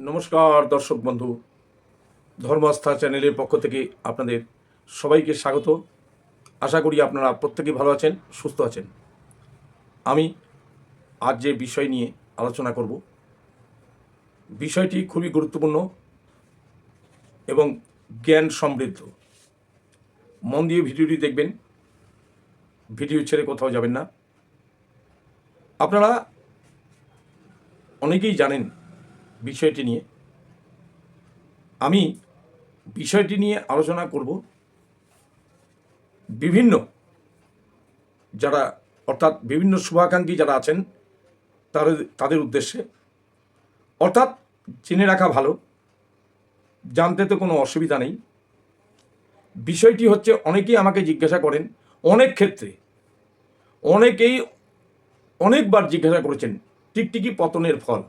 নমস্কার দর্শক বন্ধু, ধর্ম আস্থা চ্যানেলের পক্ষ থেকে আপনাদের সবাইকে স্বাগত। আশা করি আপনারা প্রত্যেকেই ভালো আছেন, সুস্থ আছেন। আমি আজ যে বিষয় নিয়ে আলোচনা করব, বিষয়টি খুবই গুরুত্বপূর্ণ এবং জ্ঞান সমৃদ্ধ। মন দিয়ে ভিডিওটি দেখবেন, ভিডিও ছেড়ে কোথাও যাবেন না। আপনারা অনেকেই জানেন বিষয়টি নিয়ে। আমি বিষয়টি নিয়ে আলোচনা করব বিভিন্ন যারা অর্থাৎ বিভিন্ন শুভাকাঙ্ক্ষী যারা আছেন তাদের উদ্দেশ্যে। অর্থাৎ জেনে রাখা ভালো, জানতে তো কোনো অসুবিধা নেই। বিষয়টি হচ্ছে, অনেকেই আমাকে জিজ্ঞাসা করেন, অনেক ক্ষেত্রে অনেকেই অনেকবার জিজ্ঞাসা করেছেন টিকটিকি পতনের ফল।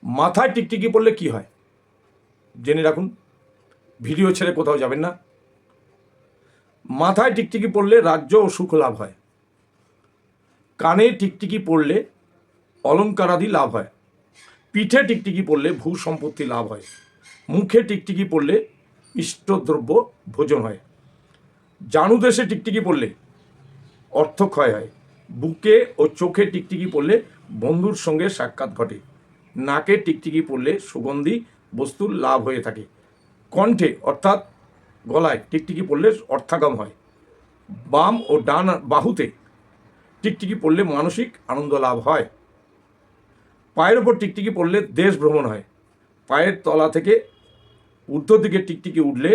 মাথায় টিকটিকি পড়লে কি হয় জেনে রাখুন, ভিডিও ছেড়ে কোথাও যাবেন না। মাথায় টিকটিকি পড়লে রাজ্য ও সুখ লাভ হয়। কানে টিকটিকি পড়লে অলঙ্কারাদি লাভ হয়। পিঠে টিকটিকি পড়লে ভূ সম্পত্তি লাভ হয়। মুখে টিকটিকি পড়লে ইষ্টদ্রব্য ভোজন হয়। জানুদেশে টিকটিকি পড়লে অর্থ ক্ষয় হয়। বুকে ও চোখে টিকটিকি পড়লে বন্ধুর সঙ্গে সাক্ষাৎ ঘটে। নাকে টিকটিকি পড়লে সুগন্ধি বস্তুর লাভ হয়ে থাকে। কণ্ঠে অর্থাৎ গলায় টিকটিকি পড়লে অর্থাগম হয়। বাম ও ডান বাহুতে টিকটিকি পড়লে মানসিক আনন্দ লাভ হয়। পায়ের ওপর টিকটিকি পড়লে দেশ ভ্রমণ হয়। পায়ের তলা থেকে ঊর্ধ্ব দিকে টিকটিকি উঠলে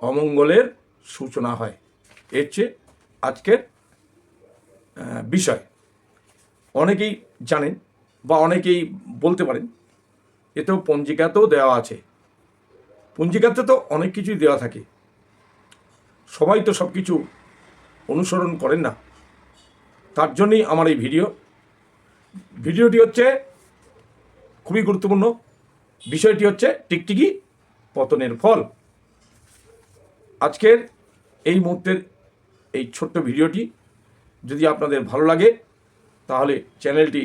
অমঙ্গলের সূচনা হয়। এর চেয়ে আজকের বিষয় অনেকেই জানেন বা অনেকেই বলতে পারেন, এতেও পঞ্জিকাতেও দেওয়া আছে। পঞ্জিকাতে তো অনেক কিছুই দেওয়া থাকে, সবাই তো সব কিছু অনুসরণ করেন না। তার জন্যই আমার এই ভিডিওটি হচ্ছে খুবই গুরুত্বপূর্ণ। বিষয়টি হচ্ছে টিকটিকি পতনের ফল। আজকের এই মুহূর্তের এই ছোট্ট ভিডিওটি যদি আপনাদের ভালো লাগে তাহলে চ্যানেলটি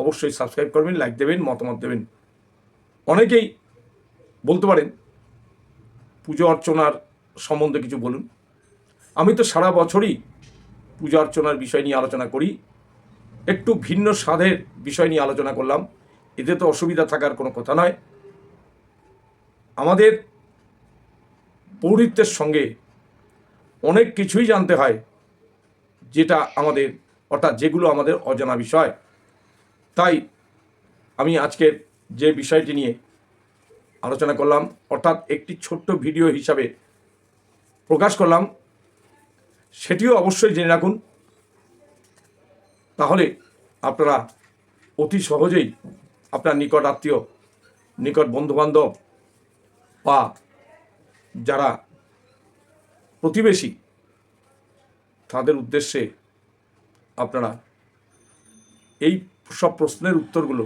অবশ্যই সাবস্ক্রাইব করবেন, লাইক দেবেন, মতামত দেবেন। অনেকেই বলতে পারেন পুজো অর্চনার সম্বন্ধে কিছু বলুন। আমি তো সারা বছরই পূজা অর্চনার বিষয় নিয়ে আলোচনা করি। একটু ভিন্ন স্বাদের বিষয় নিয়ে আলোচনা করলাম, এতে তো অসুবিধা থাকার কোনো কথা নয়। আমাদের পৌরোহিত্যের সঙ্গে অনেক কিছুই জানতে হয়, যেটা আমাদের অর্থাৎ যেগুলো আমাদের অজানা বিষয়। তাই আমি আজকের যে বিষয়টি নিয়ে আলোচনা করলাম, অর্থাৎ একটি ছোট্ট ভিডিও হিসাবে প্রকাশ করলাম, সেটিও অবশ্যই জেনে রাখুন। তাহলে আপনারা অতি সহজেই আপনার নিকট আত্মীয়, নিকট বন্ধুবান্ধব বা যারা প্রতিবেশী, তাদের উদ্দেশ্যে আপনারা এই সব প্রশ্নের উত্তরগুলো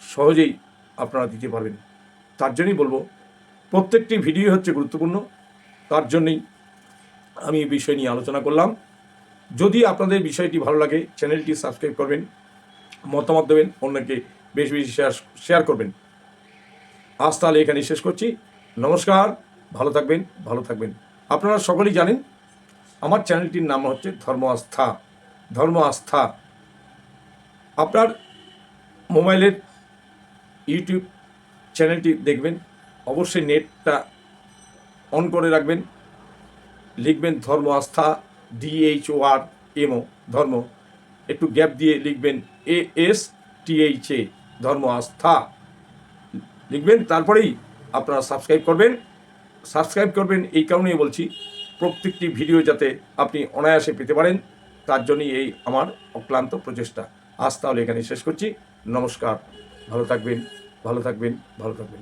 সহজেই আপনারা দিতে পারবেন। তার জন্যই বলবো, প্রত্যেকটি ভিডিও হচ্ছে গুরুত্বপূর্ণ। তার জন্যই আমি এই বিষয় নিয়ে আলোচনা করলাম। যদি আপনাদের বিষয়টি ভালো লাগে, চ্যানেলটি সাবস্ক্রাইব করবেন, মতামত দেবেন, অন্যকে বেশি বেশি শেয়ার করবেন। আজ তাহলে এখানে শেষ করছি। নমস্কার, ভালো থাকবেন। আপনারা সকলেই জানেন আমার চ্যানেলটির নাম হচ্ছে ধর্ম আস্থা। আপনার মোবাইলের ইউটিউব চ্যানেলটি দেখবেন, অবশ্যই নেটটা অন করে রাখবেন, লিখবেন ধর্ম আস্থা, DHORMO ধর্ম, একটু গ্যাপ দিয়ে লিখবেন ASTHA ধর্ম আস্থা লিখবেন। তারপরেই আপনারা সাবস্ক্রাইব করবেন। এই কারণেই বলছি, প্রত্যেকটি ভিডিও যাতে আপনি অনায়াসে পেতে পারেন, তার জন্যই এই আমার অক্লান্ত প্রচেষ্টা। আজ তাহলে এখানে শেষ করছি। নমস্কার, ভালো থাকবেন।